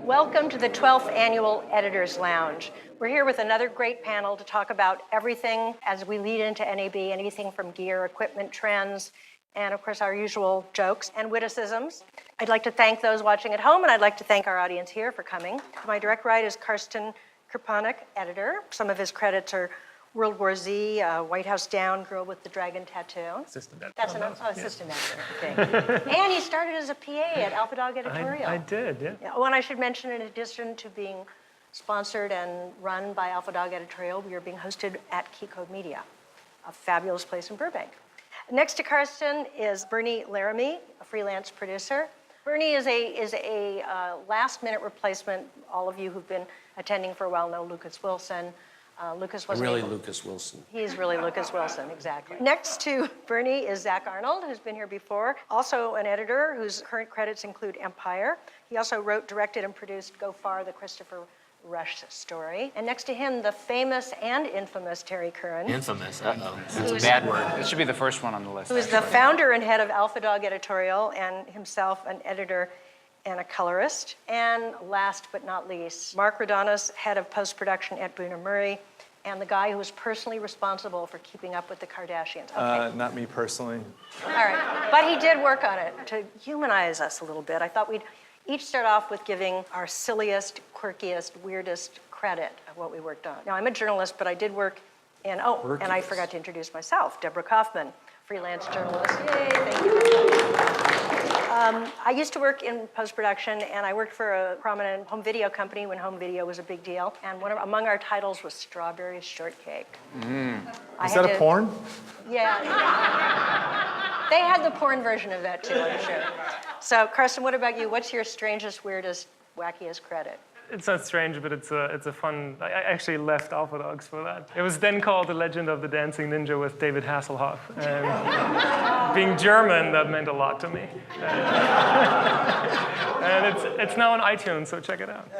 Welcome to the 12th Annual Editors Lounge. We're here with another great panel to talk about everything as we lead into NAB, anything from gear, equipment, trends, and of course our usual jokes and witticisms. I'd like to thank those watching at home, and I'd like to thank our audience here for coming. To my direct right is Carsten Kurpanek, editor. Some of his credits are World War Z, White House Down, Girl with the Dragon Tattoo. Assistant editor. That's assistant editor. Okay. And he started as a PA at AlphaDog Editorial. I did, yeah. Oh, and I should mention, in addition to being sponsored and run by AlphaDog Editorial, we are being hosted at Keycode Media, a fabulous place in Burbank. Next to Carsten is Bernie Laramie, a freelance producer. Bernie is a last-minute replacement. All of you who've been attending for a while know Lucas Wilson. Lucas wasn't really Lucas Wilson. He's really Lucas Wilson, exactly. Next to Bernie is Zack Arnold, who's been here before, also an editor whose current credits include Empire. He also wrote, directed, and produced Go Far, the Christopher Rush story. And next to him, the famous and infamous Terence Curren. Infamous, uh-oh. That's a bad word. This should be the first one on the list. Who is the founder and head of AlphaDog Editorial, and himself an editor and a colorist. And last but not least, Mark Raudonis, head of post-production at Bunim, and the guy who was personally responsible for keeping up with the Kardashians. Okay. Not me personally. All right, but he did work on it to humanize us a little bit. I thought we'd each start off with giving our silliest, quirkiest, weirdest credit of what we worked on. Now, I'm a journalist, but I did work in, and I forgot to introduce myself, Debra Kaufman, freelance journalist. Yay, thank you. I used to work in post-production, and I worked for a prominent home video company when home video was a big deal. And among our titles was Strawberry Shortcake. Is that a porn? Yeah. They had the porn version of that, too, I'm sure. So, Carsten, what about you? What's your strangest, weirdest, wackiest credit? It's not strange, but it's a fun. I actually left AlphaDogs for that. It was then called The Legend of the Dancing Ninja with David Hasselhoff. Being German, that meant a lot to me. And it's now on iTunes, so check it out.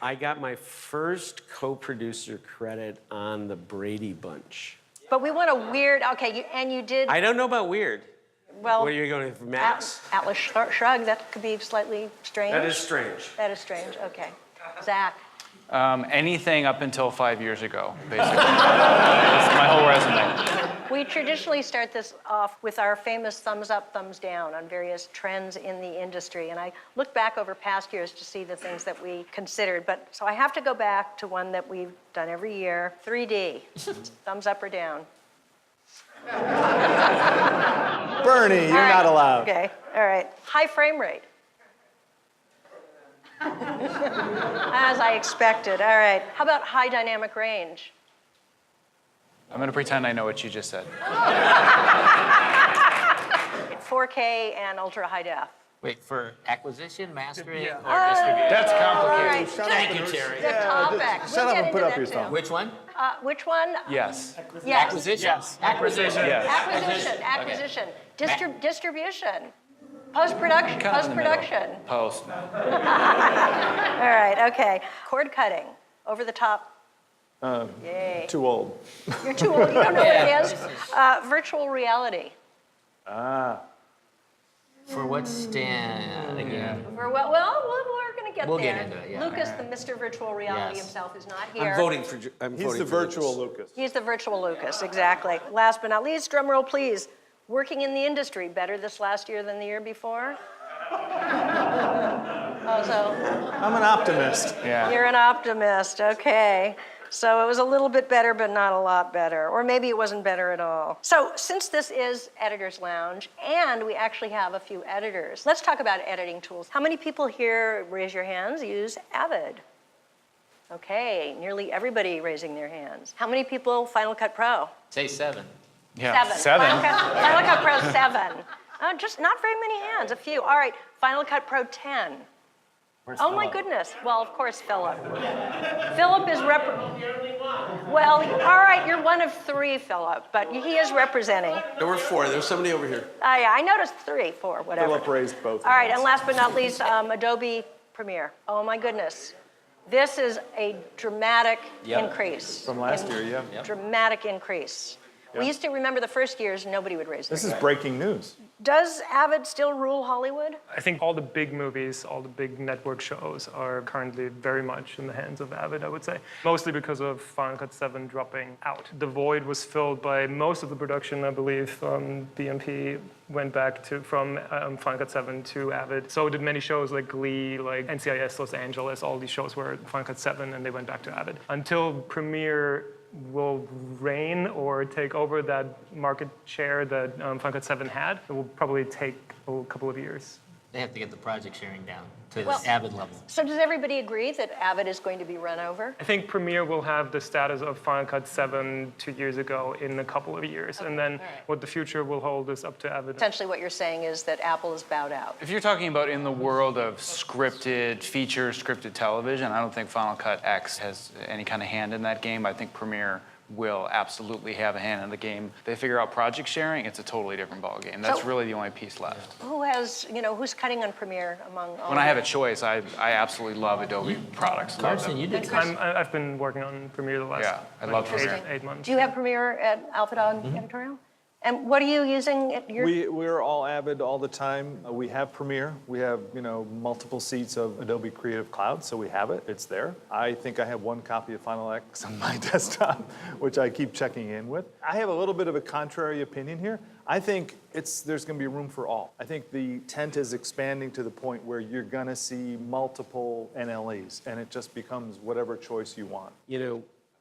I got my first co-producer credit on the Brady Bunch. But we want a weird, okay, and you did. I don't know about weird. Well, what are you going for, Max? Atlas Shrug, that could be slightly strange. That is strange. That is strange, okay. Zach? Anything up until 5 years ago, basically. That's my whole resume. We traditionally start this off with our famous thumbs up, thumbs down on various trends in the industry. And I looked back over past years to see the things that we considered. But so I have to go back to one that we've done every year, 3D. Thumbs up or down? Bernie, you're not allowed. Okay, all right. High frame rate. As I expected, all right. How about high dynamic range? I'm going to pretend I know what you just said. 4K and ultra high def. Wait, for acquisition, mastering, or distribution? That's complicated. Right. Thank you, Terry. The topic. Shut up and put up your thumb. Which one? Which one? Yes. Yes. Acquisition. Yes. Acquisition. Yes. Acquisition. Distribution. Post-production. Post-production. Post. All right, okay. Cord cutting. Over the top. Yay. Too old. You're too old. You don't know what it is. Virtual reality. For what stand again? Well, we're going to get We'll there. get into it, yeah. Lucas, the Mr. Virtual Reality Yes. himself, is not here. I'm voting for He's the virtual Lucas. He's the virtual Lucas, exactly. Last but not least, drum roll, please. Working in the industry, better this last year than the year before? I'm an optimist. Yeah. You're an optimist, okay. So it was a little bit better, but not a lot better. Or maybe it wasn't better at all. So since this is Editor's Lounge, and we actually have a few editors, let's talk about editing tools. How many people here, raise your hands, use Avid? Okay, nearly everybody raising their hands. How many people Final Cut Pro? Say 7. Yeah. 7. Final Cut Pro 7. Just not very many hands, a few. All right, Final Cut Pro 10. Oh my goodness. Well, of course, Philip. Philip is well, all right, you're one of 3, Philip, but he is representing. There were 4. There's somebody over here. Yeah, I noticed 3, 4, whatever. Philip raised both. All right, and last but not least, Adobe Premiere. Oh my goodness. This is a dramatic increase. From last year, yeah. Dramatic increase. We used to remember the first years, nobody would raise their This is hand. breaking news. Does Avid still rule Hollywood? I think all the big movies, all the big network shows are currently very much in the hands of Avid, I would say. Mostly because of Final Cut 7 dropping out. The void was filled by most of the production, I believe. BMP went back from Final Cut 7 to Avid. So did many shows like Glee, like NCIS Los Angeles. All these shows were Final Cut 7 and they went back to Avid. Until Premiere will reign or take over that market share that Final Cut 7 had, it will probably take a couple of years. They have to get the project sharing down to Well- the Avid level. So does everybody agree that Avid is going to be run over? I think Premiere will have the status of Final Cut 7 2 years ago in a couple of years. And then what the future will hold is up to Avid. Essentially what you're saying is that Apple is bowed out. If you're talking about in the world of scripted features, scripted television, I don't think Final Cut X has any kind of hand in that game. I think Premiere will absolutely have a hand in the game. They figure out project sharing, it's a totally different ballgame. That's So- really the only piece left. Who's cutting on Premiere among all When I of have you? a choice, I absolutely love Adobe products. Love Carson, them. you did. I've been working on Premiere the last Yeah, I love Premiere. 8 months. Do you have Premiere at AlphaDog Editorial? And what are you using at your? We're all Avid all the time. We have Premiere. We have, multiple seats of Adobe Creative Cloud, so we have it. It's there. I think I have one copy of Final X on my desktop, which I keep checking in with. I have a little bit of a contrary opinion here. I think there's going to be room for all. I think the tent is expanding to the point where you're going to see multiple NLEs, and it just becomes whatever choice you want.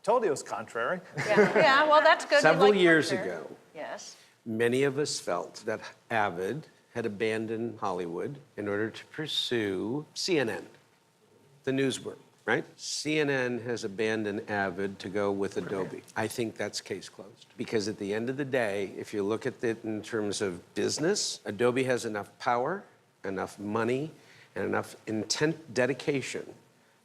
Told you it was contrary. Yeah, well, that's good. We Several like years Premiere. ago, Yes. many of us felt that Avid had abandoned Hollywood in order to pursue CNN, the newsworld, right? CNN has abandoned Avid to go with Adobe. I think that's case closed. Because at the end of the day, if you look at it in terms of business, Adobe has enough power, enough money, and enough intent, dedication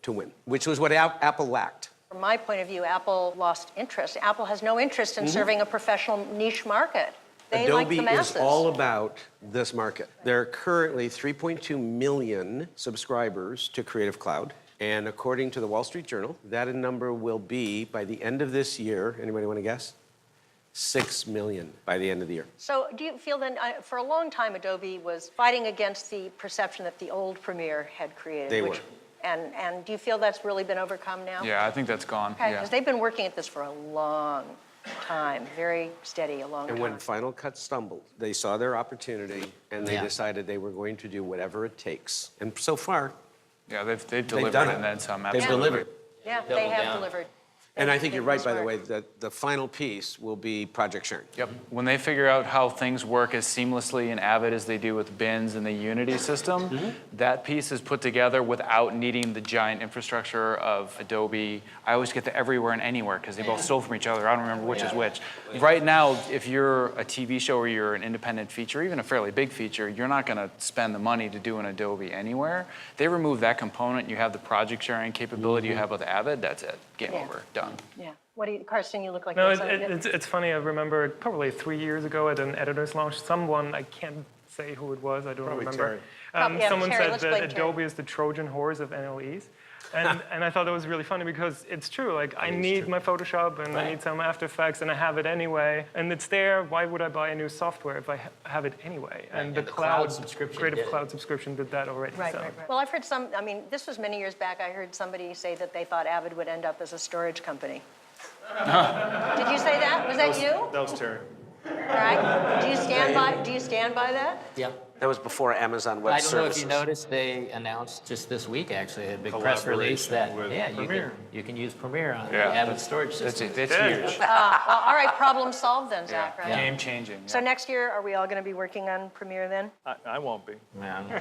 to win, which was what Apple lacked. From my point of view, Apple lost interest. Apple has no interest in serving a professional niche market. They like Adobe the masses. is all about this market. There are currently 3.2 million subscribers to Creative Cloud. And according to the Wall Street Journal, that number will be, by the end of this year, anybody want to guess? 6 million by the end of the year. So do you feel then, for a long time, Adobe was fighting against the perception that the old Premiere had created? They were. And do you feel that's really been overcome now? Yeah, I think that's gone. Okay, Yeah. because they've been working at this for a long time, very steady, a long And time. when Final Cut stumbled, they saw their opportunity and they Yeah. decided they were going to do whatever it takes. And so far, Yeah, they've delivered done it. and then some. they've Absolutely. delivered. Yeah, they Double have down. delivered. And I think you're right, by the Smart. way, that the final piece will be project sharing. Yep. When they figure out how things work as seamlessly in Avid as they do with bins and the Unity system, that piece is put together without needing the giant infrastructure of Adobe. I always get the everywhere and anywhere because they both stole from each other. I don't remember which is which. Right now, if you're a TV show or you're an independent feature, even a fairly big feature, you're not going to spend the money to do an Adobe anywhere. They remove that component. You have the project sharing capability you have with Avid. That's it. Game Yeah. over. Done. Yeah. What do you, Carsten, you look like No, you have something. it's funny. I remember probably 3 years ago at an editor's launch, someone, I can't say who it was, I don't Probably remember. Terry. Yeah, Someone Terry, said let's that blame Terry. Adobe is the Trojan horse of NLEs. And I thought that was really funny because it's true. Like, I need my Photoshop and I need some After Effects and I have it anyway. And it's there. Why would I buy a new software if I have it anyway? And the and the cloud subscription did Creative it. Cloud subscription did that already. Right, so. right, right. Well, I've heard this was many years back, I heard somebody say that they thought Avid would end up as a storage company. Did you say that? Was that you? That was Terry. All right. Do you stand by that? Yep. That was before Amazon Web I don't know if Services. you noticed, they announced just this week, actually, a big press release that, Collaboration with you can use Premiere on the Yeah. Avid storage That's system. it. It's huge. Well, all right, problem solved then, Zach, right? Game changing. So next year, are we all going to be working on Premiere then? I won't be. Yeah.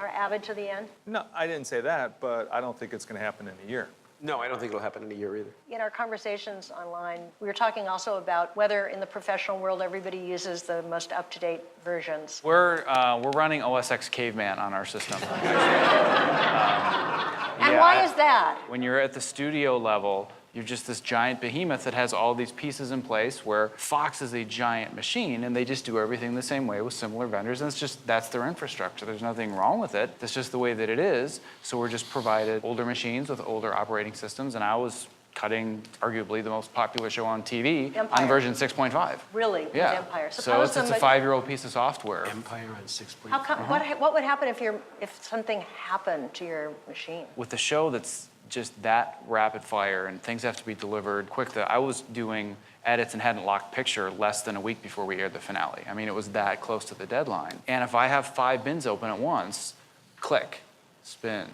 Or Avid to the end? No, I didn't say that, but I don't think it's going to happen in a year. No, I don't think it'll happen in a year either. In our conversations online, we were talking also about whether in the professional world everybody uses the most up-to-date versions. We're running OS X Caveman on our system. And Yeah, why is that? When you're at the studio level, you're just this giant behemoth that has all these pieces in place where Fox is a giant machine and they just do everything the same way with similar vendors. And that's their infrastructure. There's nothing wrong with it. That's just the way that it is. So we're just provided older machines with older operating systems. And I was cutting arguably the most popular show on TV Empire. on version 6.5. Really, with Yeah. Empire. So Suppose it's a somebody- 5-year-old piece of software. Empire on 6.5. How come, what would happen if something happened to your machine? With a show that's just that rapid fire and things have to be delivered quick, that I was doing edits and hadn't locked picture less than a week before we aired the finale. I mean, it was that close to the deadline. And if I have 5 bins open at once, click, spin,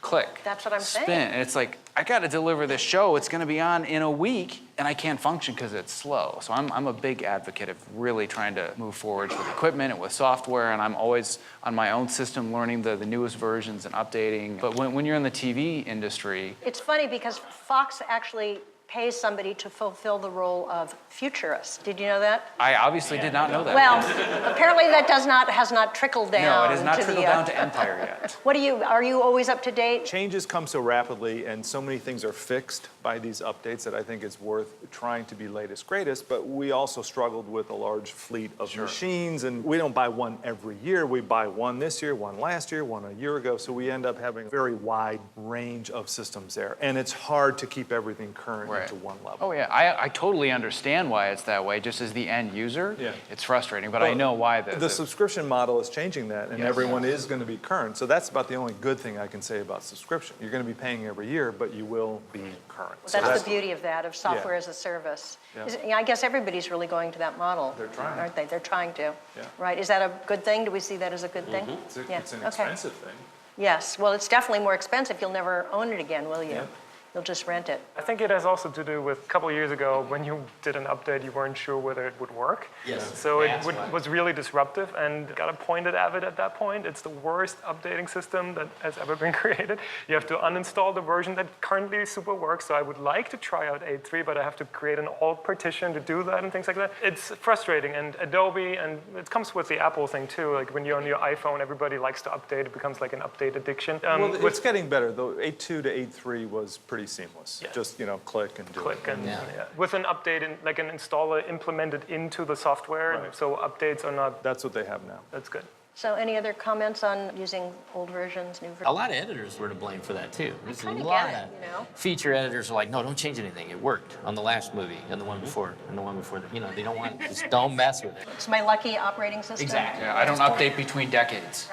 click, That's what I'm spin. saying. And it's like, I got to deliver this show. It's going to be on in a week, and I can't function because it's slow. So I'm a big advocate of really trying to move forward with equipment and with software, and I'm always on my own system learning the newest versions and updating. But when you're in the TV industry, It's funny because Fox actually pays somebody to fulfill the role of futurist. Did you know that? I obviously did not know that. Well, apparently that has not trickled down. no, it has not to trickled the, down to Empire yet. Are you always up to date? Changes come so rapidly, and so many things are fixed by these updates that I think it's worth trying to be latest, greatest. But we also struggled with a large fleet of machines, and we don't buy one every year. We buy one this year, one last year, one a year ago. So we end up having a very wide range of systems there, and it's hard to keep everything current into one level. Oh yeah, I totally understand why it's that way. Just as the end user, Yeah. it's frustrating, but I know why The subscription model is changing that, and Yes. everyone is going to be current. So that's about the only good thing I can say about subscription. You're going to be paying every year, but you will be current. So That's the beauty of that, of software Yeah. as a service. Yeah. I guess everybody's really going to that model. They're trying. Aren't they? They're trying to. Yeah. Right. Is that a good thing? Do we see that as a good thing? It's an Okay. expensive thing. Yes. Well, it's definitely more expensive. You'll never own it again, will you? Yeah. You'll just rent it. I think it has also to do with a couple of years ago when you did an update, you weren't sure whether it would work. Yes. So it That's why. was really disruptive and got a point at Avid at that point. It's the worst updating system that has ever been created. You have to uninstall the version that currently super works. So I would like to try out 8.3, but I have to create an alt partition to do that and things like that. It's frustrating. And Adobe, and it comes with the Apple thing too. Like when you're on your iPhone, everybody likes to update. It becomes like an update addiction. Well, it's getting better, though. 8.2 to 8.3 was pretty seamless. Yeah. Just, click and do Click it. and Yeah. with an update, like an installer implemented into the software, Right. so updates are not. That's what they have now. That's good. So any other comments on using old versions, new versions? A lot of editors were to blame for that too. There's a kinda lot get it, of feature editors are like, no, don't change anything. It worked on the last movie and the one before and the one before that. They don't want, just don't mess with it. It's my lucky operating system. Exactly. Yeah, I don't update between decades.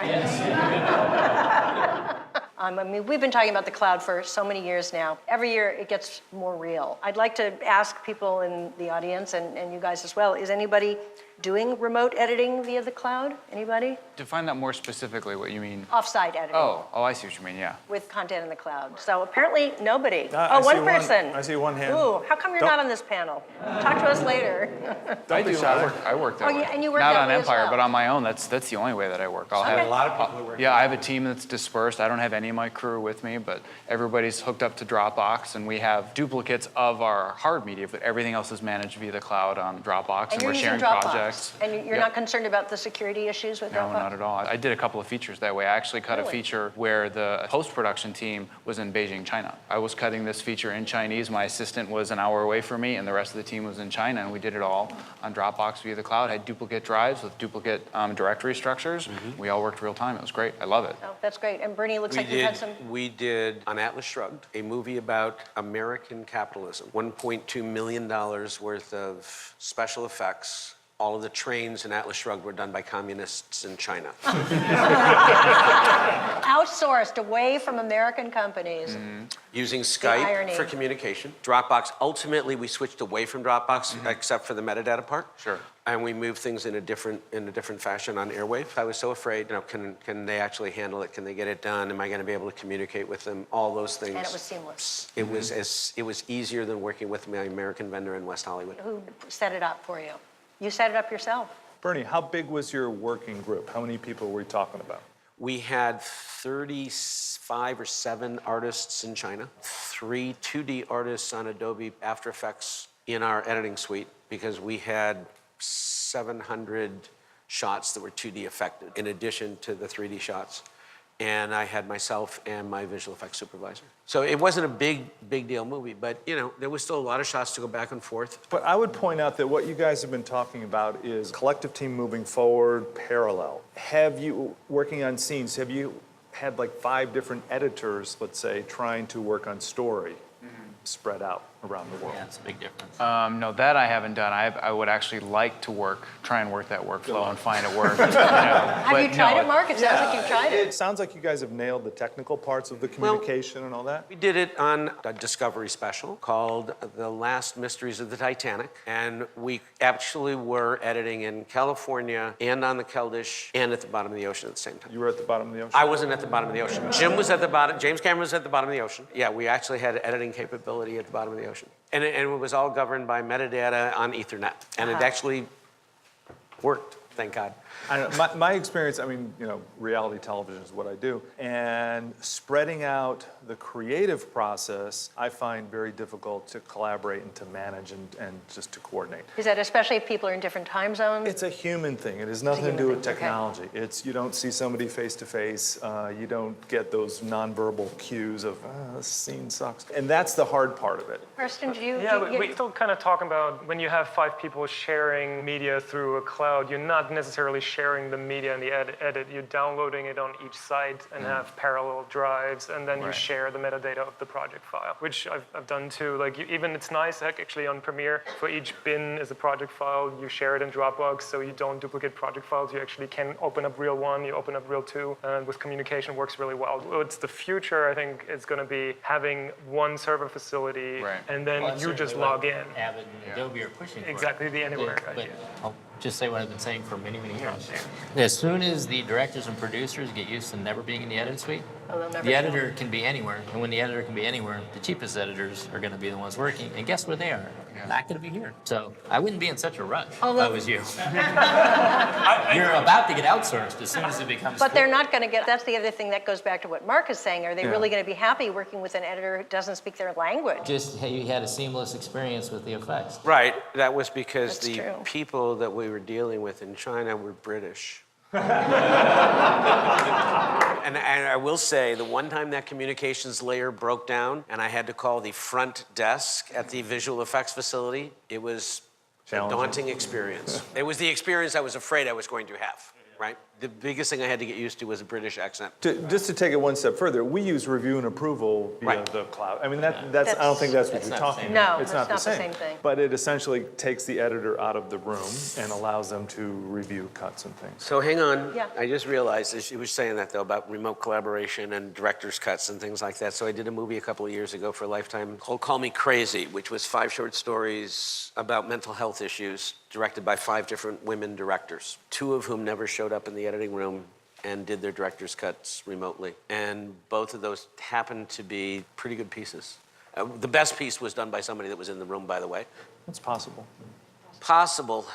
I mean, we've been talking about the cloud for so many years now. Every year it gets more real. I'd like to ask people in the audience and you guys as well, is anybody doing remote editing via the cloud? Anybody? Define that more specifically, what you mean. Off-site editing Oh, I see what you mean, yeah. with content in the cloud. So apparently nobody. I Oh, see one person. I see one hand. Ooh, how come you're Don't- not on this panel? Talk to us later. I be do. shy. I work that Oh, way. yeah, and you work Not that on way as Empire, well. but on my own. That's the only way that I work. I'll Okay. have A lot of people work. Yeah, I have a team that's dispersed. I don't have any of my crew with me, but everybody's hooked up to Dropbox, and we have duplicates of our hard media, but everything else is managed via the cloud on Dropbox, And we're you're using sharing Dropbox. projects. And you're Yep. not concerned about the security issues with No, Dropbox? not at all. I did a couple of features that way. I actually cut Really? a feature where the post-production team was in Beijing, China. I was cutting this feature in Chinese. My assistant was an hour away from me, and the rest of the team was in China, and we did it all on Dropbox via the cloud. Had duplicate drives with duplicate directory structures. We all worked real time. It was great. I love it. Oh, that's great. And Bernie, looks like you had some. We did on Atlas Shrugged, a movie about American capitalism. $1.2 million worth of special effects. All of the trains in Atlas Shrugged were done by communists in China. Outsourced away from American companies. Using irony. Skype for communication. Dropbox, ultimately, we switched away from Dropbox, except for the metadata part. Sure. And we moved things in a different fashion on Airwave. I was so afraid, can they actually handle it? Can they get it done? Am I going to be able to communicate with them? All those things. And it was seamless. It was easier than working with my American vendor in West Hollywood. Who set it up for you? You set it up yourself. Bernie, how big was your working group? How many people were we talking about? We had 35 or 7 artists in China, 3 2D artists on Adobe After Effects in our editing suite, because we had 700 shots that were 2D affected, in addition to the 3D shots. And I had myself and my visual effects supervisor. So it wasn't a big deal movie, but there was still a lot of shots to go back and forth. But I would point out that what you guys have been talking about is collective team moving forward, parallel. Have you, working on scenes, have you had like 5 different editors, let's say, trying to work on story spread out around the world. Yeah, it's a big difference. No, that I haven't done. I would actually like to try and work that workflow and find it work. Have you tried it, Mark? It sounds like you've tried it. It sounds like you guys have nailed the technical parts of the communication and all that. We did it on a Discovery special called The Last Mysteries of the Titanic. And we actually were editing in California and on the Keldysh and at the bottom of the ocean at the same time. You were at the bottom of the ocean? I wasn't at the bottom of the ocean. Jim was at the bottom. James Cameron was at the bottom of the ocean. Yeah, we actually had editing capability at the bottom of the ocean. And it was all governed by metadata on Ethernet. And it actually worked, thank God. I don't know, my experience, I mean, reality television is what I do. And spreading out the creative process, I find very difficult to collaborate and to manage and just to coordinate. Is that especially if people are in different time zones? It's a human thing. It has nothing to do with technology. It's, you don't see somebody face to face. You don't get those nonverbal cues of, this scene sucks. And that's the hard part of it. Karsten, do you? Yeah, but we still kind of talk about when you have 5 people sharing media through a cloud, you're not necessarily sharing the media and the edit. You're downloading it on each site and have parallel drives, and then you share the metadata of the project file, which I've done too. Like even it's nice actually on Premiere, for each bin is a project file. You share it in Dropbox, so you don't duplicate project files. You actually can open up Reel 1, you open up Reel 2, and with communication works really well. It's the future, I think, is going to be having one server facility, and then you just log in. Avid and Adobe are pushing for Exactly, the anywhere But idea. I'll just say what I've been saying for many, many years. As soon as the directors and producers get used to never being in the edit suite, the editor can be anywhere. And when the editor can be anywhere, the cheapest editors are going to be the ones working. And guess where they are? Not going to be here. So I wouldn't be in such a rush if I was you. You're about to get outsourced as soon as it becomes But they're not going to get, that's the other thing that goes back to what Mark is saying. Are they Yeah. really going to be happy working with an editor who doesn't speak their language? Just you had a seamless experience with the effects. Right, that was because That's the true. people that we were dealing with in China were British. And I will say, the one time that communications layer broke down and I had to call the front desk at the visual effects facility, it was a Challenging. daunting experience. It was the experience I was afraid I was going to have, right? The biggest thing I had to get used to was a British accent. Just to take it one step further, we use review and approval via the cloud. I mean, that's I don't think that's what That's you're not the talking same. about. No, it's that's not the same. thing. But it essentially takes the editor out of the room and allows them to review cuts and things. So hang on. Yeah. I just realized as you were saying that, though, about remote collaboration and director's cuts and things like that. So I did a movie a couple of years ago for Lifetime called Call Me Crazy, which was 5 short stories about mental health issues directed by 5 different women directors, 2 of whom never showed up in the editing room and did their director's cuts remotely. And both of those happened to be pretty good pieces. The best piece was done by somebody that was in the room, by the way. It's possible. Possible.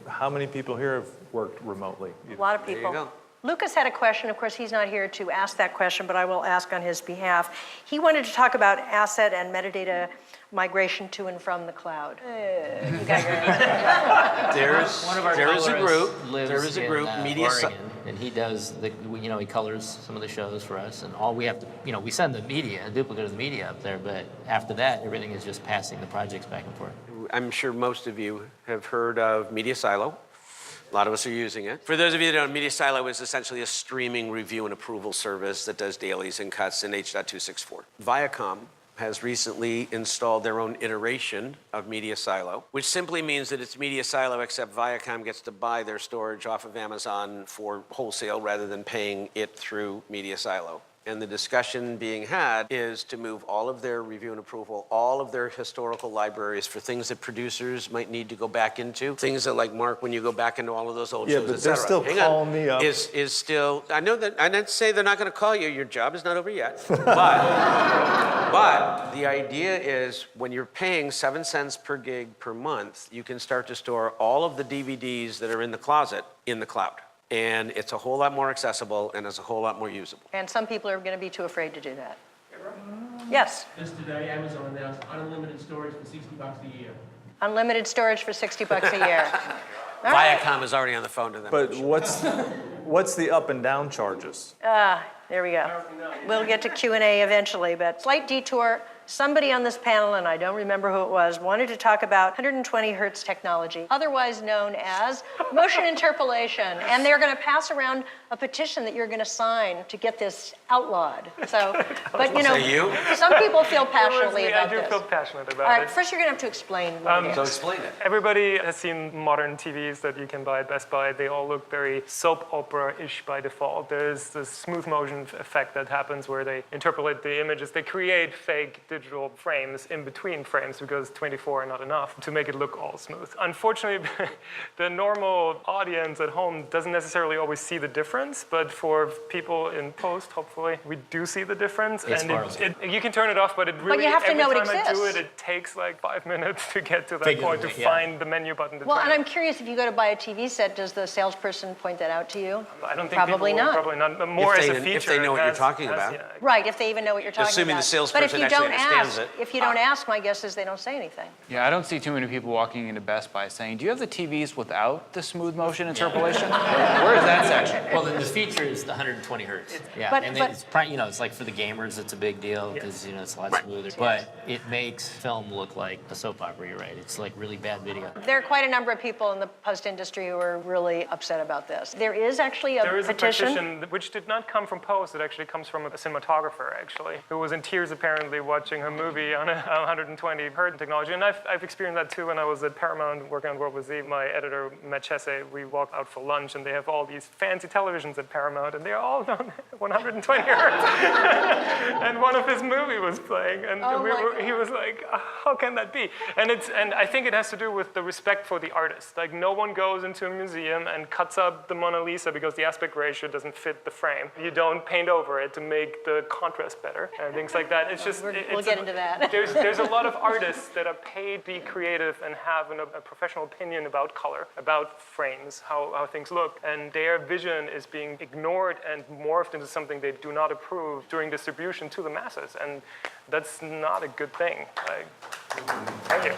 How many people here have worked remotely? A lot of There you people. go. Lucas had a question. Of course, he's not here to ask that question, but I will ask on his behalf. He wanted to talk about asset and metadata migration to and from the cloud. You got your answer. One of our There is a colorists group. lives There is a group. in Media Oregon, and he does he colors some of the shows for us, and all we have to, we send the media, a duplicate of the media up there, but after that, everything is just passing the projects back and forth. I'm sure most of you have heard of Media Silo. A lot of us are using it. For those of you that don't know, Media Silo is essentially a streaming review and approval service that does dailies and cuts in H.264. Viacom has recently installed their own iteration of Media Silo, which simply means that it's Media Silo, except Viacom gets to buy their storage off of Amazon for wholesale rather than paying it through Media Silo. And the discussion being had is to move all of their review and approval, all of their historical libraries for things that producers might need to go back into. Things that, like Mark, when you go back into all of those old Yeah, shows, but et they're cetera. still Hang calling on. me up. Is still, I know that, I didn't say they're not going to call you. Your job is not over yet. But the idea is when you're paying 7 cents per gig per month, you can start to store all of the DVDs that are in the closet in the cloud. And it's a whole lot more accessible and it's a whole lot more usable. And some people are going to be too afraid to do that. Yes, Just today, Amazon announced unlimited storage for $60 a year. unlimited storage for $60 a year. All right. Viacom is already on the phone to them. But what's the up and down charges? There we go. We'll get to Q&A eventually, but slight detour. somebody on this panel, and I don't remember who it was, wanted to talk about 120 hertz technology, otherwise known as motion interpolation. And they're going to pass around a petition that you're going to sign to get this outlawed. So, but you know, some people feel passionately about I do this. feel passionate about All right, it. first you're going to have to explain what it So is. explain it. Everybody has seen modern TVs that you can buy at Best Buy. They all look very soap opera-ish by default. There's this smooth motion effect that happens where they interpolate the images. They create fake digital frames in between frames because 24 are not enough to make it look all smooth. Unfortunately, the normal audience at home doesn't necessarily always see the difference, but for people in post, hopefully, we do see the difference. It's And horrible. you can turn it off, but it really, you have to every know it time I do exists. it takes like 5 minutes to get to that Figure point, to it, yeah. find the menu button to Well, turn and it. I'm curious, if you go to buy a TV set, does the salesperson point that out to you? I don't think Probably people, not. Probably not. More If as they- a if feature. they know it what you're has- talking has, about. yeah. Right, if they even know what you're talking Assuming about. the salesperson But if you actually don't understands ask, it. if you don't ask, my guess is they don't say anything. Yeah, I don't see too many people walking into Best Buy saying, do you have the TVs without the smooth motion interpolation? Where is that section? Well, the feature is the 120 hertz. Yeah, But- and but- it's you know, it's like for the gamers, it's a big deal because you know it's a lot smoother. But it makes film look like a soap opera. You're right. It's like really bad video. There are quite a number of people in the post industry who are really upset about this. There is actually a There is petition. a petition which did not come from Post. It actually comes from a cinematographer, actually, who was in tears apparently watching her movie on a 120 hertz technology. And I've experienced that too when I was at Paramount working on World War Z. My editor, Matt Chesse, we walked out for lunch and they have all these fancy televisions at Paramount and they're all on 120 hertz. And one of his movie was playing and Oh my he was like, how can that be? And I think it has to do with the respect for the artist. Like no one goes into a museum and cuts up the Mona Lisa because the aspect ratio doesn't fit the frame. You don't paint over it to make the contrast better and things like that. It's just We'll get into that. There's a lot of artists that are paid to be creative and have a professional opinion about color, about frames, how things look, and their vision is being ignored and morphed into something they do not approve during distribution to the masses, and that's not a good thing. Thank you.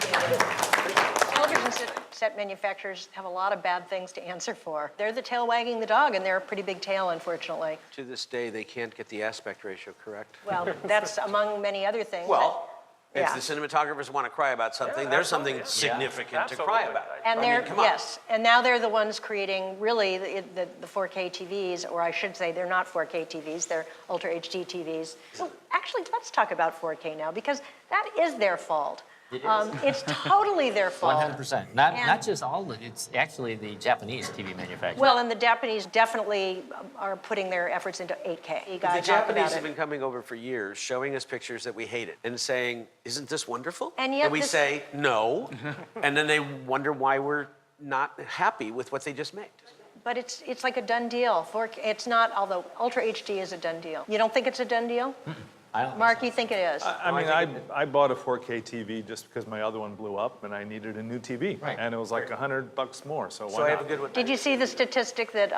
Television set manufacturers have a lot of bad things to answer for. They're the tail wagging the dog, and they're a pretty big tail, unfortunately. To this day, they can't get the aspect ratio correct. Well, that's among many other things. Well, if Yeah. the cinematographers want to cry about something, there's something significant to cry Absolutely. about. And I mean, they're, come on. yes, and now they're the ones creating really the 4K TVs, or I should say they're not 4K TVs, they're Ultra HD TVs. So actually, let's talk about 4K now, because that is their fault. It is. It's totally their fault. 100%. Not And- just all of it. It's actually the Japanese TV manufacturers. Well, and the Japanese definitely are putting their efforts into 8K. You The gotta talk Japanese about have it. been coming over for years, showing us pictures that we hated and saying, isn't this wonderful? And yet we this- say, no, and then they wonder why we're not happy with what they just made. But it's like a done deal. 4K, it's not, although Ultra HD is a done deal. You don't think it's a done deal? I don't Mark, you think it is? I mean, I bought a 4K TV just because my other one blew up and I needed a new TV. Right. And it was like $100 more, so why So I have a not? good one. Did you see the statistic that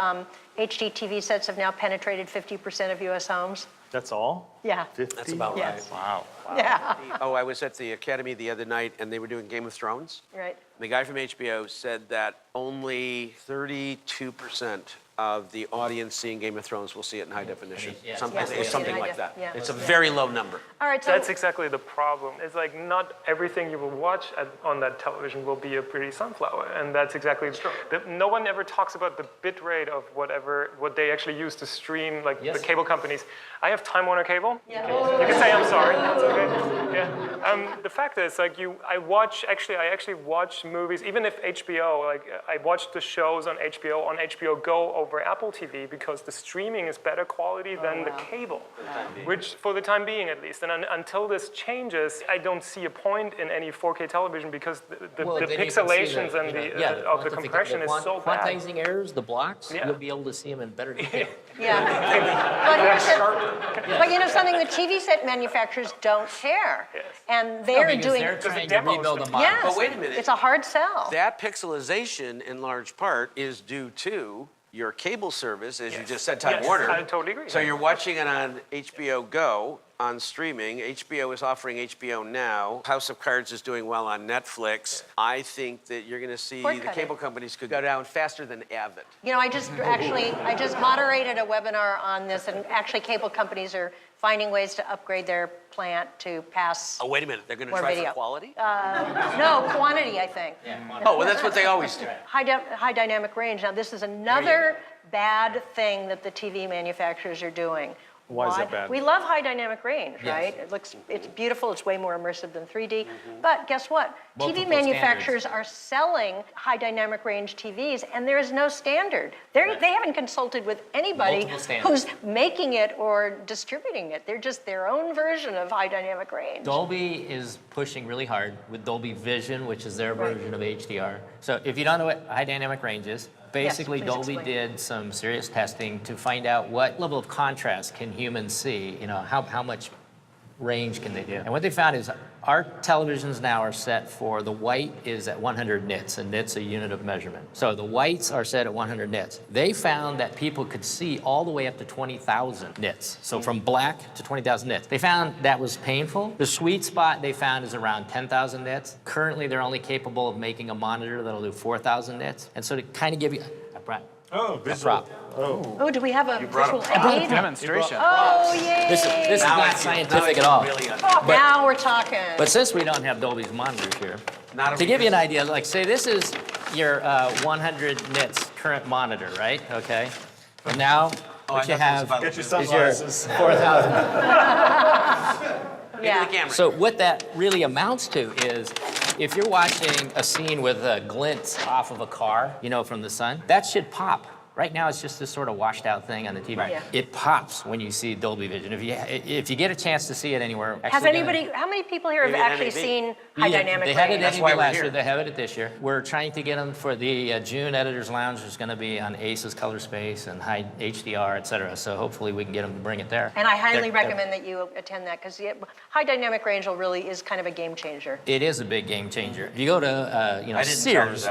HD TV sets have now penetrated 50% of US homes? That's all? Yeah. 50? That's about Yes. right. Wow. Yeah, Oh, I was at the Academy the other night and they were doing Game of Thrones. right. The guy from HBO said that only 32% of the audience seeing Game of Thrones will see it in high definition. Yeah. Something, Yes, it's something yeah, like yeah, that. yeah. It's a very low number. All right, so That's exactly the problem. It's like not everything you will watch on that television will be a pretty sunflower, and that's exactly true. No one ever talks about the bit rate of what they actually use to stream, like Yes. the cable companies. I have Time Warner Cable. You can say I'm sorry. That's okay. Yeah. The fact is, like I actually watch movies, even if HBO, like I watch the shows on HBO Go over Apple TV because the streaming is better quality than the cable, which for the time being at least. And until this changes, I don't see a point in any 4K television because the Well, then you can see pixelations the, and you know, the of the compression is so bad. Quantizing errors, the blocks, Yeah. you'll be able to see them in better detail. yeah. But you know something, the TV set manufacturers don't care. Yes. And they're because doing, they're trying to demos rebuild a them. model. yes, But wait a minute. it's a hard sell. That pixelization, in large part, is due to your cable service, as you just said, Time Yes, Warner. I totally agree. So you're watching it on HBO Go, on streaming. HBO is offering HBO Now. House of Cards is doing well on Netflix. I think that you're going to see Cord the cutting. cable companies could go down faster than Avid. You know, I just moderated a webinar on this, and actually cable companies are finding ways to upgrade their plant to pass. Oh, wait a minute. They're going to More try video. for quality? No, quantity, I think. Oh, well, that's what they always do. High dynamic range. Now, this is another bad thing that the TV manufacturers are doing. Why is that bad? We love high dynamic range, right? It's beautiful. It's way more immersive than 3D. But guess what? Multiple TV manufacturers are selling high dynamic range TVs, and there is no standard. They haven't consulted with anybody Multiple standards. who's making it or distributing it. They're just their own version of high dynamic range. Dolby is pushing really hard with Dolby Vision, which is their version of HDR. So if you don't know what high dynamic range is, basically please Dolby explain. did some serious testing to find out what level of contrast can humans see, how much range can they do. And what they found is our televisions now are set for, the white is at 100 nits, and nits a unit of measurement. So the whites are set at 100 nits. They found that people could see all the way up to 20,000 nits. So from black to 20,000 nits. They found that was painful. The sweet spot they found is around 10,000 nits. Currently, they're only capable of making a monitor that'll do 4,000 nits. And so to kind of give you, I brought a prop. Oh, do we have a visual aid? Demonstration. Oh, yay! This is not scientific at all. Now we're talking. But since we don't have Dolby's monitors here, Not to give you an idea, like say this is your 100 nits current monitor, right? Okay. And now what you have Get your is your sunglasses. 4,000. Yeah. The camera. So what that really amounts to is if you're watching a scene with a glint off of a car, from the sun, that should pop. Right now, it's just this sort of washed out thing on the TV. Yeah. It pops when you see Dolby Vision. If you get a chance to see it anywhere, Has actually anybody, how many people here have Maybe an actually NAB. seen high dynamic They had it range? at That's why NAB we're last here. year. They have it this year. We're trying to get them for the June Editors Lounge. There's going to be on Ace's Color Space and high HDR, et cetera. So hopefully we can get them to bring it there. And I highly They're- recommend that you attend that, because high dynamic range really is kind of a game changer. It is a big game changer. If you go to Sears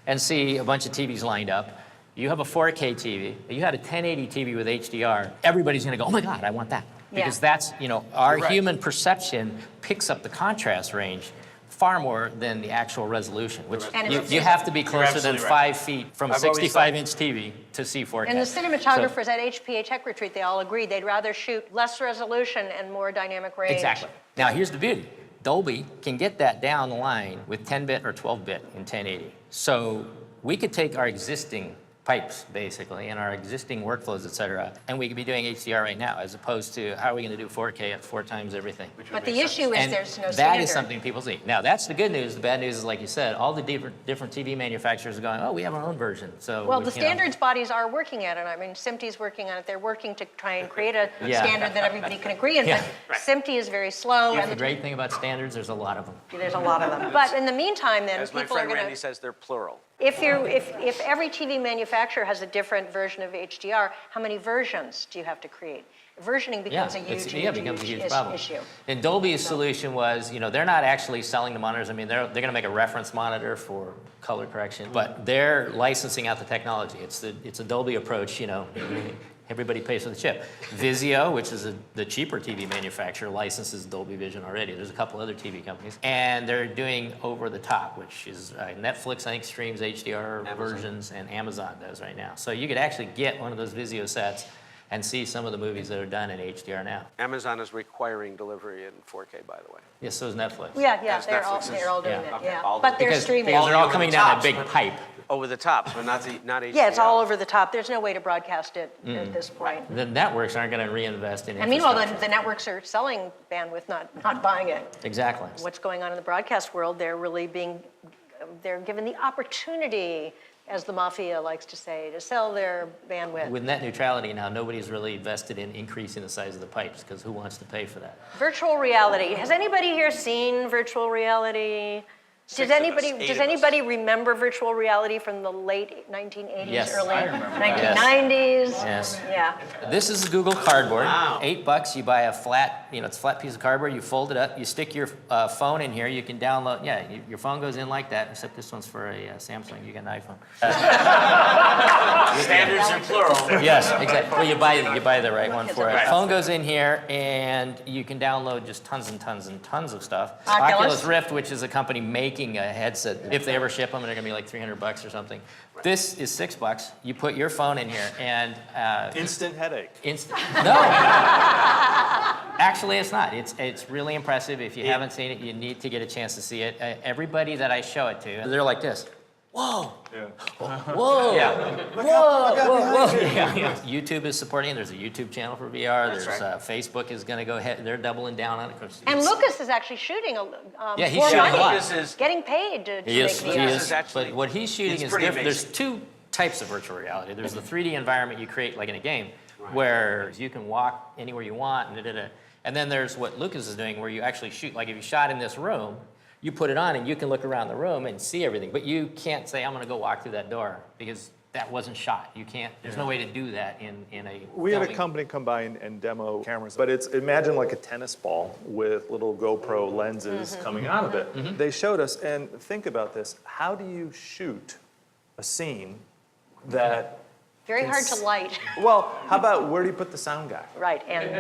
and see a bunch of TVs lined up, you have a 4K TV, you had a 1080 TV with HDR, everybody's gonna go, oh my God, I want that. Because that's, our human perception picks up the contrast range far more than the actual resolution, which And it's- you have to be closer than absolutely 5 feet from a I've always 65-inch TV to see 4K. And the cinematographers at HPA Tech Retreat, they all agreed they'd rather shoot less resolution and more dynamic range. Exactly. Now here's the beauty. Dolby can get that down the line with 10-bit or 12-bit in 1080. So we could take our existing pipes, basically, and our existing workflows, et cetera, and we could be doing HDR right now, as opposed to how are we going to do 4K at 4 times everything? But the issue is And there's no that standard. is something people see. Now, that's the good news. The bad news is, like you said, all the different TV manufacturers are going, oh, we have our own version. So Well, we- the standards bodies are working at it. I mean, SMPTE's working on it. They're working to try and create a Yeah. standard that everybody can agree on. Yeah. But SMPTE is very slow, and The great thing about standards, there's a lot of them. there's a lot of them. But in the meantime, then As my people are friend going Randy to. says, they're plural. If every TV manufacturer has a different version of HDR, how many versions do you have to create? Versioning becomes a huge, becomes a huge problem. issue. And Dolby's solution was, they're not actually selling the monitors. I mean, they're going to make a reference monitor for color correction, but they're licensing out the technology. It's a Dolby approach. Everybody pays for the chip. Vizio, which is the cheaper TV manufacturer, licenses Dolby Vision already. There's a couple other TV companies. And they're doing over the top, which is Netflix, I think, streams HDR versions, and Amazon does right now. So you could actually get one of those Vizio sets and see some of the movies that are done in HDR now. Amazon is requiring delivery in 4K, by the way. Yes, so is Netflix. Yeah, As they're Netflix is- all doing yeah. it, Okay, yeah. all But they're Because streaming. they're all over coming the down top. that big pipe. Over the top, so not HDR. Yeah, it's all over the top. There's no way to broadcast it at this point. The networks aren't going to reinvest in And meanwhile, infrastructure. the networks are selling bandwidth, not buying it. Exactly. What's going on in the broadcast world, they're given the opportunity, as the mafia likes to say, to sell their bandwidth. With net neutrality now, nobody's really invested in increasing the size of the pipes because who wants to pay for that? Virtual reality. Has anybody here seen virtual reality? Does anybody remember virtual reality from the late 1980s, Yes, early I remember. 1990s? Yes. Yeah. This is Google Cardboard. $8. You buy a flat, it's a flat piece of cardboard. You fold it up. You stick your phone in here. You can download. Yeah, your phone goes in like that. Except this one's for a Samsung. You get an iPhone. Standards are plural. Yes, exactly. Well, you buy the right one for it. Phone goes in here, and you can download just tons and tons and tons of stuff. Oculus Rift, which is a company making a headset. If they ever ship them, they're gonna be like $300 or something. This is $6. You put your phone in here, and Instant headache. no. Actually, it's not. It's really impressive. If you haven't seen it, you need to get a chance to see it. Everybody that I show it to, they're like this. Whoa. Yeah. Whoa! Yeah. Whoa! Yeah. YouTube is supporting it. There's a YouTube channel for VR. There's Facebook is going to go ahead. They're doubling down on it. And Lucas is actually shooting Yeah, he's for shooting a money. lot. Lucas is- Getting paid to He make is. VR. He is. actually- But what he's shooting it's is pretty different. There's amazing. two types of virtual reality. There's the 3D environment you create, like in a game, where you can walk anywhere you want, and then there's what Lucas is doing, where you actually shoot. Like if you shot in this room, you put it on and you can look around the room and see everything. But you can't say, I'm going to go walk through that door, because that wasn't shot. You can't. There's no way to do that in a. We had a filming. company come by and demo cameras, but it's imagine like a tennis ball with little GoPro lenses coming out of it. They showed us, and think about this, how do you shoot a scene that, Very hard to light. well, how about where do you put the sound guy? Right, and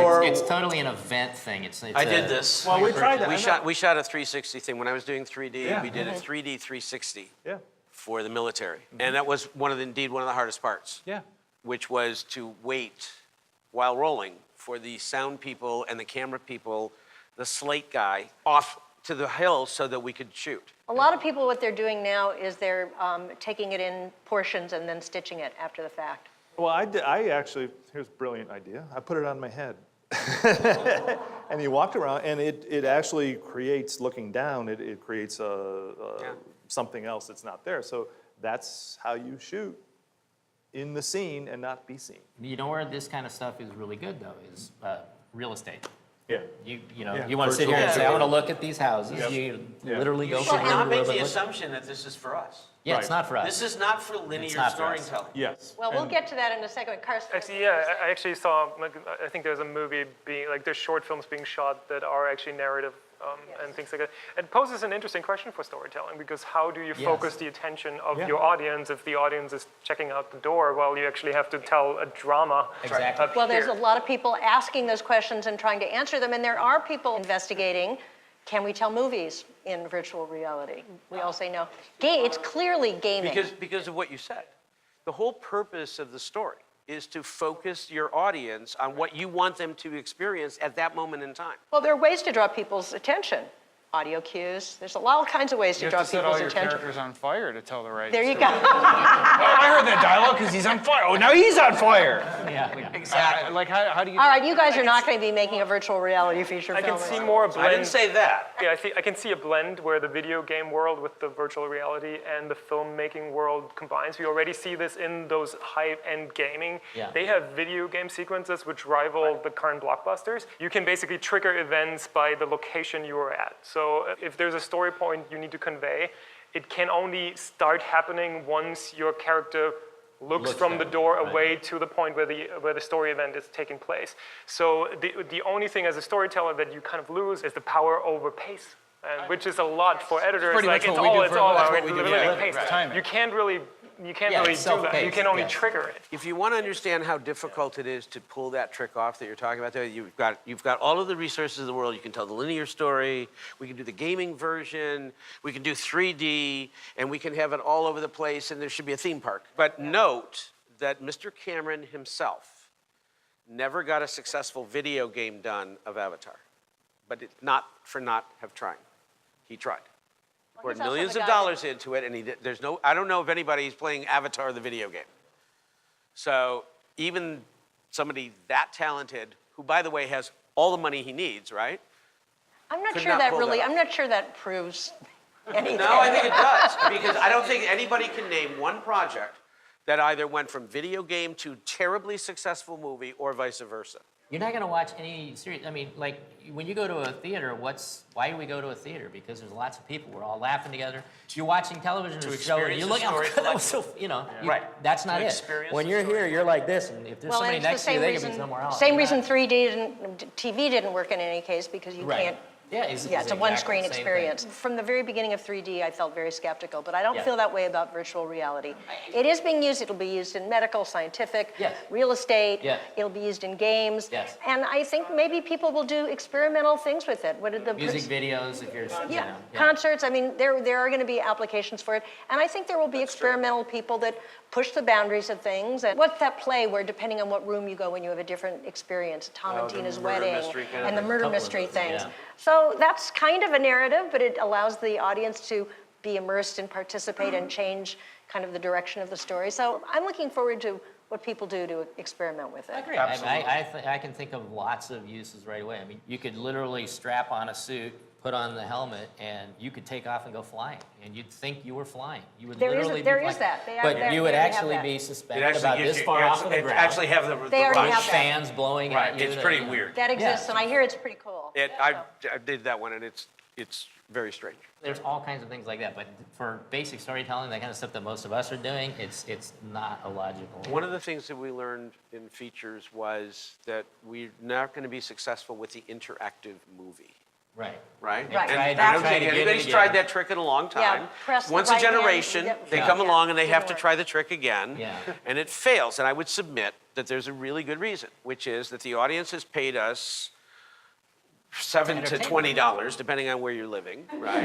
Or, It's totally an event thing. It's I did this. well, we tried that. We shot a 360 thing. When I was doing 3D, Yeah. we did a 3D 360 Yeah, for the military. And that was indeed one of the hardest parts, yeah. which was to wait while rolling for the sound people and the camera people, the slate guy, off to the hill so that we could shoot. a lot of people, what they're doing now is they're taking it in portions and then stitching it after the fact. Well, I actually, here's a brilliant idea. I put it on my head. And you walked around, and it actually creates, looking down, it creates something else that's not there. So that's how you shoot in the scene and not be seen. You know where this kind of stuff is really good, though, is real estate. Yeah. You want to sit here and say, I want to look at these houses. You literally go You from should room not to make room the and look. assumption that this is for us. Yeah, it's not for us. This is not for linear not for us. storytelling. Yes. Well, we'll get to that in a second. Carsten. Actually, yeah, I actually saw, I think there's a movie there's short films being shot that are actually narrative and things like that. It poses an interesting question for storytelling, because how do you focus the attention of your audience if the audience is checking out the door while you actually have to tell a drama? Exactly. up Well, there's a here? lot of people asking those questions and trying to answer them, and there are people investigating, can we tell movies in virtual reality? We all say no. It's clearly gaming. Because of what you said. The whole purpose of the story is to focus your audience on what you want them to experience at that moment in time. Well, there are ways to draw people's attention. Audio cues. There's all kinds of ways to draw people's attention. on fire to tell the right There you go. I heard that dialogue because he's on fire. Oh, now he's on fire. Yeah. Exactly. Like, how do you... All right, you guys are not going to be making a virtual reality feature I film. can see more a blend. I didn't say that. Yeah, I can see a blend where the video game world with the virtual reality and the filmmaking world combines. We already see this in those high-end gaming. Yeah. They have video game sequences which rival the current blockbusters. You can basically trigger events by the location you are at. So if there's a story point you need to convey, it can only start happening once your character looks from the door away to the point where the story event is taking place. So the only thing as a storyteller that you kind of lose is the power over pace, which is a lot for editors. pretty like much it's what we all do it's for- all that's about what we do, living yeah. pace. Timing. You can't really Yeah, do it's that. You self-paced, can only yeah. trigger it. If you want to understand how difficult it is to pull that trick off that you're talking about there, you've got all of the resources of the world. You can tell the linear story, we can do the gaming version, we can do 3D, and we can have it all over the place, and there should be a theme park. But note that Mr. Cameron himself never got a successful video game done of Avatar, but it's not for not have trying. He tried. Poured he's also millions the of guy dollars into it, and I don't know if anybody's playing Avatar the video game. So even somebody that talented, who by the way has all the money he needs, right? I'm not Could sure not that pull really, that off. I'm not sure that proves anything. No, I think it does, because I don't think anybody can name one project that either went from video game to terribly successful movie or vice versa. You're not going to watch any series. I mean, like when you go to a theater, why do we go to a theater? Because there's lots of people. We're all laughing together. You're watching television To or a show, and experience you're the looking, oh, story God, that was so, Right. That's not To it. experience When the you're story. here, you're like this, and if there's Well, somebody and it's next the to you, same they could be reason, somewhere else. same You're reason not- TV didn't work in any case because you Right. can't. Yeah, Yeah, it's a exactly one-screen the same experience. thing. From the very beginning of 3D, I felt very skeptical, but I don't Yeah. feel that way about virtual reality. It is being used. It'll be used in medical, scientific, Yes. real estate. Yes. It'll be used in games. Yes. And I think maybe people will do experimental things with it. What did the Music videos, if you're, yeah, concerts. I mean, there are going to be applications for it, and I think there will be experimental people that push the boundaries of things. And what's that play where, depending on what room you go in, you have a different experience? Tom and the Tina's murder wedding, mystery kind of and the thing. murder Couple of mystery those, things. yeah. So that's kind of a narrative, but it allows the audience to be immersed and participate and change kind of the direction of the story. So I'm looking forward to what people do to experiment with it. I agree. I can think of lots of uses right away. I mean, you could literally strap on a suit, put on the helmet, and you could take off and go flying. And you'd think you were flying. You would There is- literally there be is flying. that. They But have- you would they have actually that. be It suspended actually about gives this you, far off of the it ground. actually have the They already rush. have that. Fans blowing at Right, you. it's to, pretty you know. weird. That exists, Yeah. and I hear it's pretty cool. I did that one, and it's very strange. There's all kinds of things like that, but for basic storytelling, that kind of stuff that most of us are doing, it's not illogical. One of the things that we learned in features was that we're not going to be successful with the interactive movie. Right. Right? Right. And Tried- I don't tried think again and anybody's again. tried that trick in a long Yeah, time. press the Once a right hand, generation, yep. they Yeah. come Yeah. along and they have to Didn't try the trick again. Yeah. And it fails. And I would submit that there's a really good reason, which is that the audience has paid us $7 to $20, depending on where you're living, right?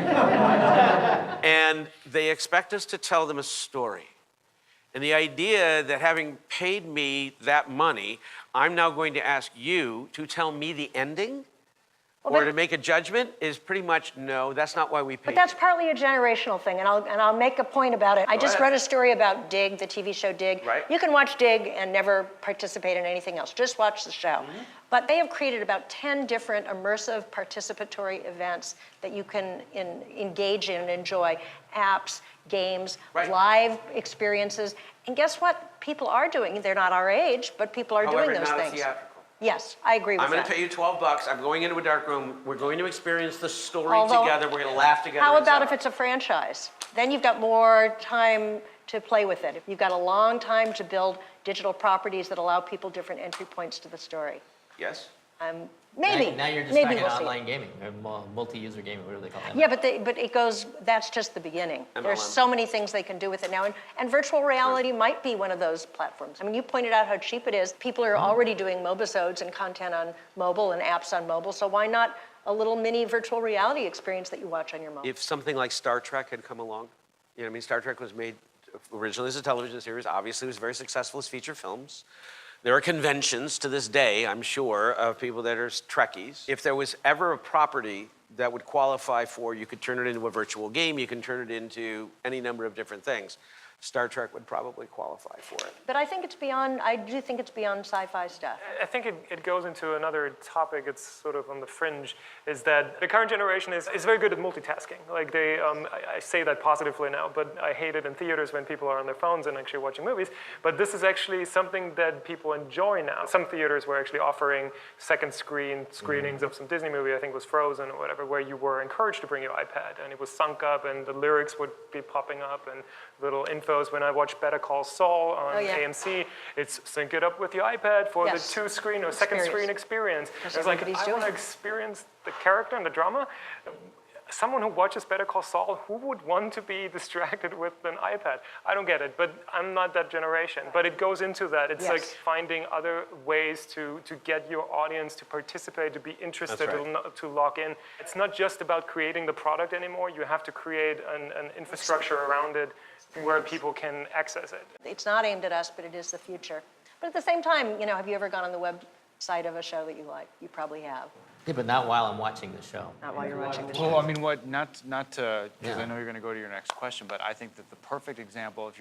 And they expect us to tell them a story. And the idea that having paid me that money, I'm now going to ask you to tell me the ending or to make a judgment is pretty much no, that's not why we paid But that's partly a generational thing, and I'll make a point about it. I just ahead. read a story about Dig, the TV show Dig. Right. You can watch Dig and never participate in anything else. Just watch the show. But they have created about 10 different immersive participatory events that you can engage in and enjoy. Apps, games, Right. live experiences. And guess what? People are doing. They're not our age, but people are However, doing those not a things. theatrical. Yes, I agree with I'm going that. to pay you $12. I'm going into a dark room. We're going to experience the story Although- together. We're going to laugh together. How et about cetera. if it's a franchise? Then you've got more time to play with it. You've got a long time to build digital properties that allow people different entry points to the story. Yes? Maybe. Now you're just Maybe talking we'll see. online gaming, or multi-user gaming, whatever they call it. Yeah, but it goes, that's just the beginning. There's MLM. so many things they can do with it now, and virtual reality might be one of those platforms. I mean, you pointed out how cheap it is. People are already doing mobisodes and content on mobile and apps on mobile, so why not a little mini virtual reality experience that you watch on your mobile? If something like Star Trek had come along, you know what I mean? Star Trek was made originally as a television series. Obviously, it was very successful as feature films. There are conventions to this day, I'm sure, of people that are Trekkies. If there was ever a property that would qualify for, you could turn it into a virtual game, you can turn it into any number of different things. Star Trek would probably qualify for it. But I think it's beyond, I do think it's beyond sci-fi stuff. I think it goes into another topic, it's sort of on the fringe, is that the current generation is very good at multitasking. Like I say that positively now, but I hate it in theaters when people are on their phones and actually watching movies. But this is actually something that people enjoy now. Some theaters were actually offering second screenings of some Disney movie, I think it was Frozen or whatever, where you were encouraged to bring your iPad, and it was sunk up and the lyrics would be popping up and little infos. When I watch Better Call Saul on AMC, it's sync it up with your iPad for the two-screen or second screen experience. That's It's like, what everybody's I want to doing. experience the character and the drama. Someone who watches Better Call Saul, who would want to be distracted with an iPad? I don't get it, but I'm not that generation. But it goes into that. It's like finding other ways to get your audience to participate, to be interested, to log in. It's not just about creating the product anymore. You have to create an infrastructure around it where people can access it. It's not aimed at us, but it is the future. But at the same time, you know, have you ever gone on the website of a show that you like? You probably have. Yeah, but not while I'm watching the show. Not while you're watching the show. Well, I mean, not to, because Yeah. I know you're going to go to your next question, but I think that the perfect example, if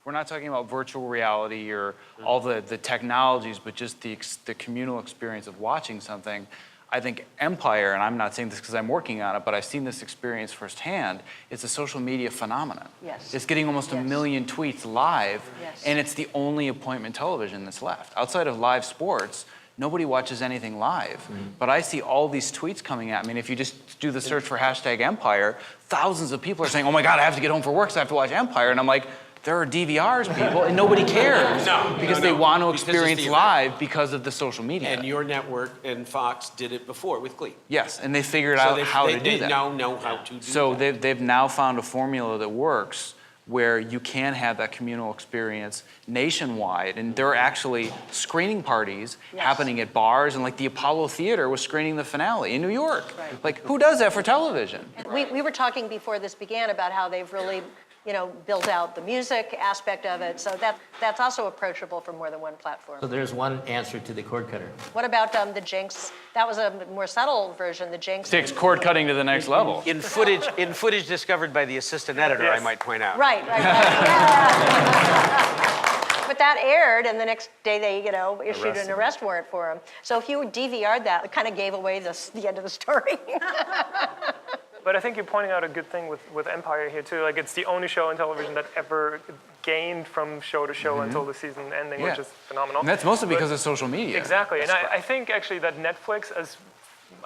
we're not talking about virtual reality or all the technologies, but just the communal experience of watching something, I think Empire, and I'm not saying this because I'm working on it, but I've seen this experience firsthand, it's a social media phenomenon. Yes. It's getting almost a Yes. million tweets live, Yes. and it's the only appointment television that's left. Outside of live sports, nobody watches anything live. But I see all these tweets coming at me, and if you just do the search for #Empire, thousands of people are saying, oh my God, I have to get home for work, so I have to watch Empire. And I'm like, there are DVRs, people, and nobody cares. Because they want to experience live because of the social media. And your network and Fox did it before with Glee. Yes, and they figured out how to do They that. now know how to do So that. they've now found a formula that works where you can have that communal experience nationwide. And there are actually screening parties happening at bars, and like the Apollo Theater was screening the finale in New York. Right. Like, who does that for television? We were talking before this began about how they've really, built out the music aspect of it. So that's also approachable from more than one platform. So there's one answer to the cord cutter. What about the Jinx? That was a more subtle version, the Jinx. Takes cord cutting to the next level. In footage discovered by the assistant editor, I might point out. Right. But that aired, and the next day they, issued an arrest warrant for him. So if you DVR'd that, it kind of gave away the end of the story. But I think you're pointing out a good thing with Empire here too. Like, it's the only show on television that ever gained from show to show until the season ending, which is phenomenal. And that's mostly But- because of social media. Exactly, and I think actually that Netflix,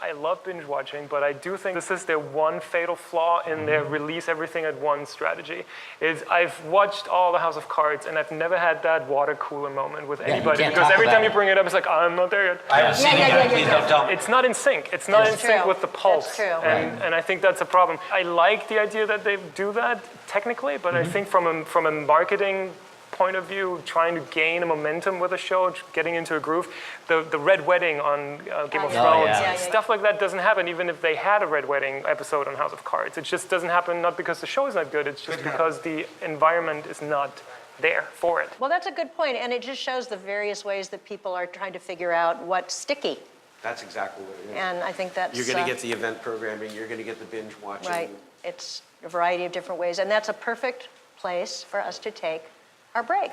I love binge watching, but I do think this is their one fatal flaw in their release everything at once strategy. Is I've watched all the House of Cards, and I've never had that water cooler moment with anybody, can't because talk every about time it. you bring it up, it's like, I'm not there yet. I haven't seen it yet, please don't tell me. It's not in sync. It's not in sync true. with the pulse. That's true. And I think that's a problem. I like the idea that they do that technically, but I think from a marketing point of view, trying to gain a momentum with a show, getting into a groove, the Red Wedding on Game of Thrones, yeah. stuff like that doesn't happen even if they had a Red Wedding episode on House of Cards. It just doesn't happen, not because the show is not good, it's just because the environment is not there for it. Well, that's a good point, and it just shows the various ways that people are trying to figure out what's sticky. That's exactly what it is. And I think that's You're going to get the event programming, you're going to get the binge watching. right. It's a variety of different ways, and that's a perfect place for us to take our break.